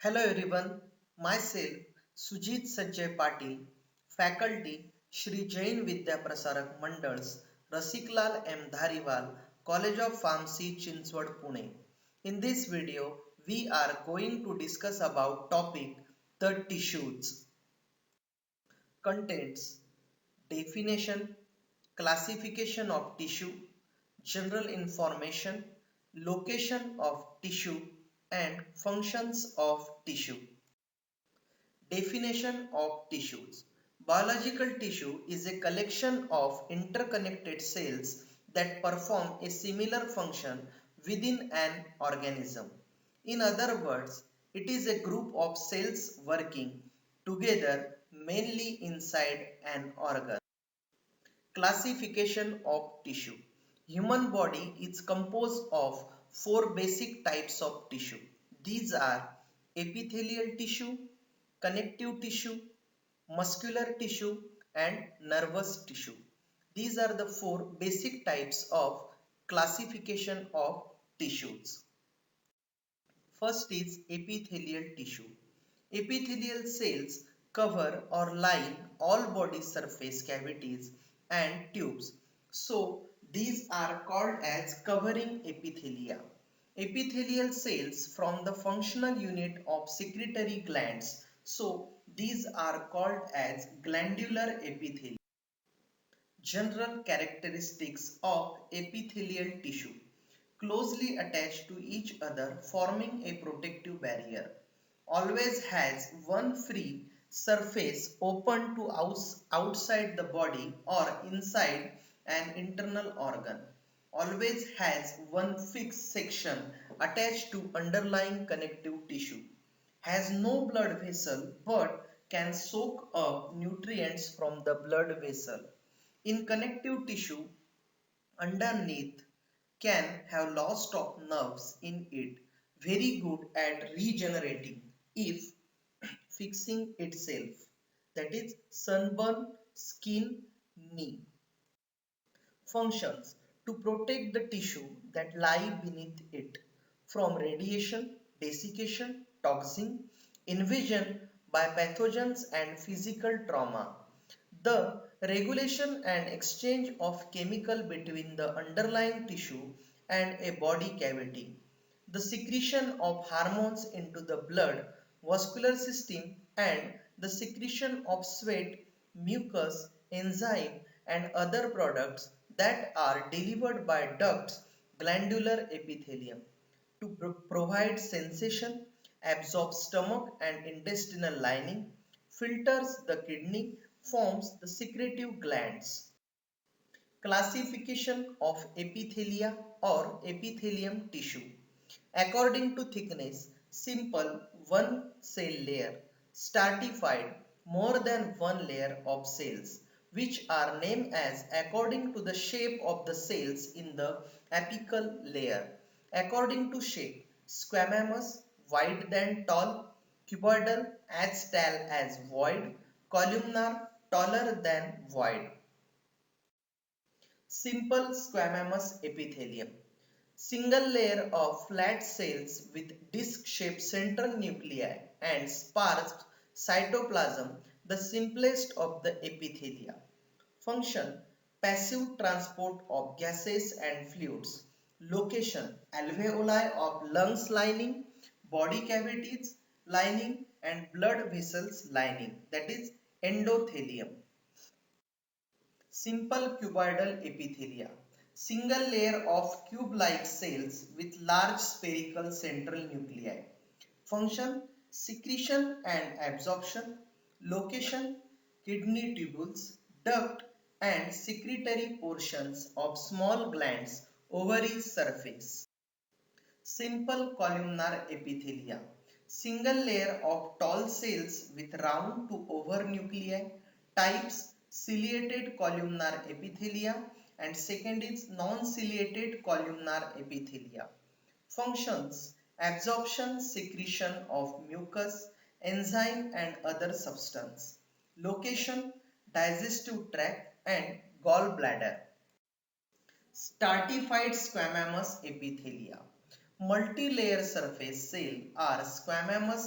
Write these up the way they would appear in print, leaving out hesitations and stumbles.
Hello everyone, myself Sujit Sanjay Patil, faculty Shri Jain Vidya Prasarak Mandals, Rasiklal M. Dhariwal, College of Pharmacy, Chinswad, Pune. In this video, we are going to discuss about topic the tissues. Contents: definition, classification of tissue, general information, location of tissue, and functions of tissue. Definition of tissues. Biological tissue is a collection of interconnected cells that perform a similar function within an organism. In other words, it is a group of cells working together mainly inside an organ. Classification of tissue. Human body is composed of four basic types of tissue. These are epithelial tissue, connective tissue, muscular tissue and nervous tissue. These are the four basic types of classification of tissues. First is epithelial tissue. Epithelial cells cover or line all body surface cavities and tubes. So these are called as covering epithelia. Epithelial cells form the functional unit of secretory glands. So these are called as glandular epithelium. General characteristics of epithelial tissue: closely attached to each other forming a protective barrier, always has one free surface open to outside the body or inside an internal organ, always has one fixed section attached to underlying connective tissue, has no blood vessel but can soak up nutrients from the blood vessel. In connective tissue, underneath can have loss of nerves in it, very good at regenerating if fixing itself, that is sunburn, skin, knee. Functions: to protect the tissue that lie beneath it from radiation, desiccation, toxin, invasion by pathogens and physical trauma. The regulation and exchange of chemical between the underlying tissue and a body cavity. The secretion of hormones into the blood vascular system and the secretion of sweat, mucus, enzyme and other products that are delivered by ducts, glandular epithelium. To provide sensation, absorbs stomach and intestinal lining, filters the kidney, forms the secretive glands. Classification of epithelia or epithelium tissue. According to thickness, simple one cell layer, stratified more than one layer of cells, which are named as according to the shape of the cells in the apical layer. According to shape, squamous, wide than tall, cuboidal, as tall as void, columnar, taller than void. Simple squamous epithelium. Single layer of flat cells with disc-shaped central nuclei and sparse cytoplasm, the simplest of the epithelia. Function: passive transport of gases and fluids. Location: alveoli of lungs lining, body cavities lining and blood vessels lining, that is endothelium. Simple cuboidal epithelia. Single layer of cube-like cells with large spherical central nuclei. Function: secretion and absorption. Location: kidney tubules, duct and secretory portions of small glands, ovary surface. Simple columnar epithelia. Single layer of tall cells with round to oval nuclei. Types: ciliated columnar epithelia and second is non-ciliated columnar epithelia. Functions: absorption, secretion of mucus, enzyme and other substance. Location: digestive tract and gallbladder. Stratified squamous epithelia. Multi-layer surface cell are squamous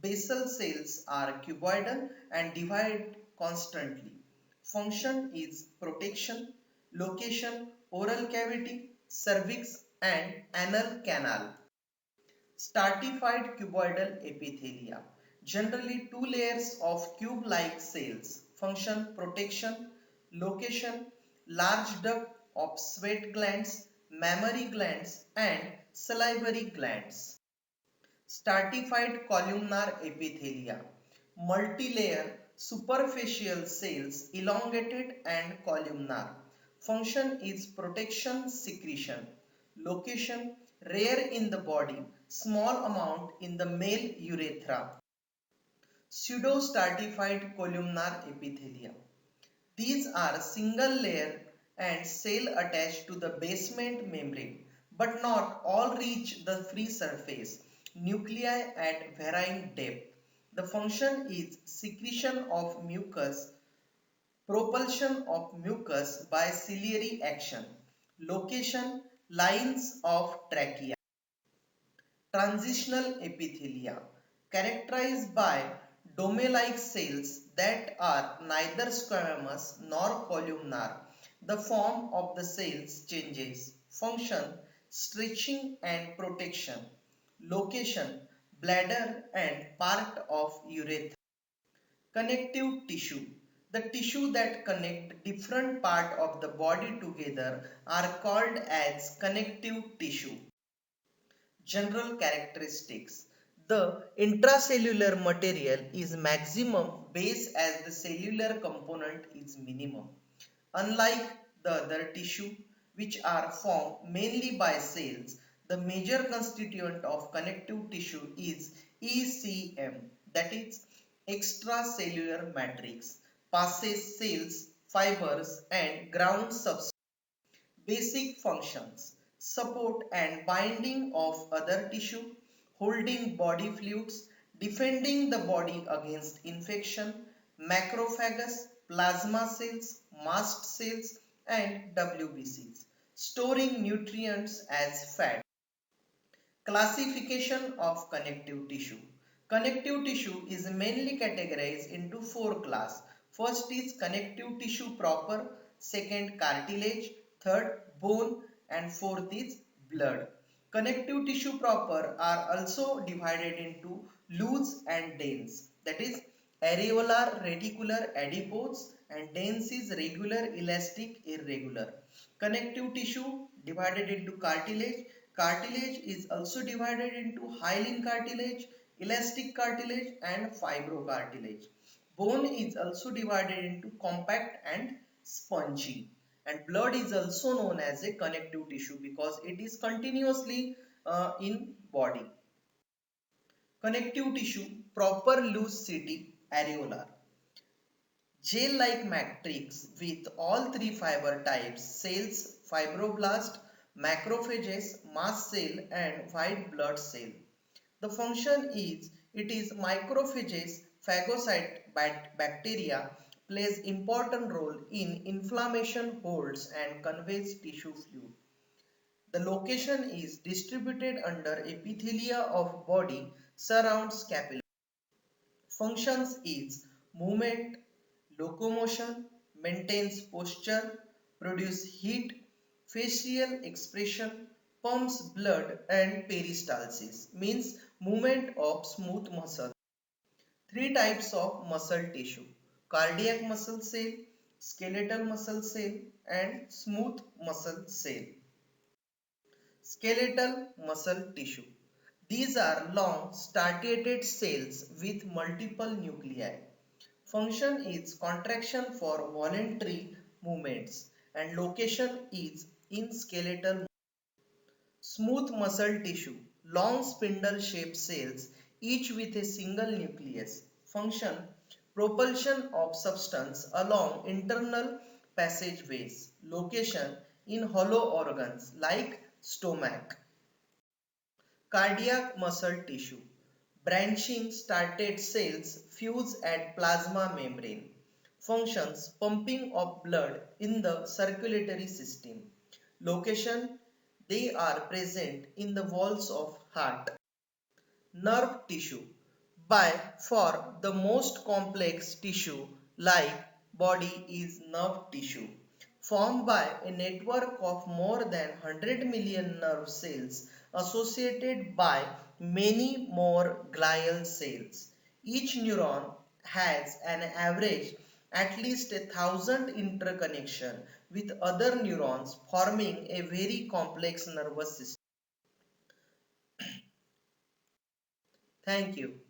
Basal cells are cuboidal and divide constantly. Function is protection, location, oral cavity, cervix and anal canal. Stratified cuboidal epithelia. Generally two layers of cube-like cells. Function, protection, location, large duct of sweat glands, mammary glands and salivary glands. Stratified columnar epithelia. Multilayer superficial cells, elongated and columnar. Function is protection, secretion. Location rare in the body, small amount in the male urethra. Pseudostratified columnar epithelia. These are single layer and cell attached to the basement membrane, but not all reach the free surface. Nuclei at varying depth. The function is secretion of mucus, propulsion of mucus by ciliary action. Location lines of trachea. Transitional epithelia, characterized by dome-like cells that are neither squamous nor columnar. The form of the cells changes. Function, stretching and protection. Location, bladder and part of urethra. Connective tissue. The tissue that connect different part of the body together are called as connective tissue. General characteristics. The intracellular material is maximum base as the cellular component is minimum. Unlike the other tissue which are formed mainly by cells, the major constituent of connective tissue is ECM, that is extracellular matrix, passes cells, fibers and ground substance. Basic functions: support and binding of other tissue, holding body fluids, defending the body against infection, macrophagus, plasma cells, mast cells and WBCs, storing nutrients as fat. Classification of connective tissue. Connective tissue is mainly categorized into four classes. First is connective tissue proper, second cartilage, third bone and fourth is blood. Connective tissue proper are also divided into loose and dense, that is areolar reticular adipose and dense is regular elastic irregular. Connective tissue divided into cartilage. Cartilage is also divided into hyaline cartilage, elastic cartilage and fibrocartilage. Bone is also divided into compact and spongy. And blood is also known as a connective tissue because it is continuously in body. Connective tissue, proper loose city, areolar. Gel-like matrix with all three fiber types, cells, fibroblast, macrophages, mast cell and white blood cell. The function is, it is macrophages, phagocyte bacteria plays important role in inflammation, holds and conveys tissue fluid. The location is distributed under epithelia of body, surrounds scapula. Functions is movement, locomotion, maintains posture, produce heat, facial expression, pumps blood and peristalsis means movement of smooth muscle. Three types of muscle tissue: cardiac muscle cell, skeletal muscle cell and smooth muscle cell. Skeletal muscle tissue. These are long striated cells with multiple nuclei. Function is contraction for voluntary movements and location is in skeletal. Smooth muscle tissue. Long spindle shaped cells each with a single nucleus. Function, propulsion of substance along internal passageways. Location in hollow organs like stomach. Cardiac muscle tissue. Branching started cells fuse at plasma membrane. Functions, pumping of blood in the circulatory system. Location, they are present in the walls of heart. Nerve tissue. By for the most complex tissue like body is nerve tissue formed by a network of more than 100 million nerve cells associated by many more glial cells. Each neuron has an average at least 1,000 interconnection with other neurons forming a very complex nervous system. Thank you.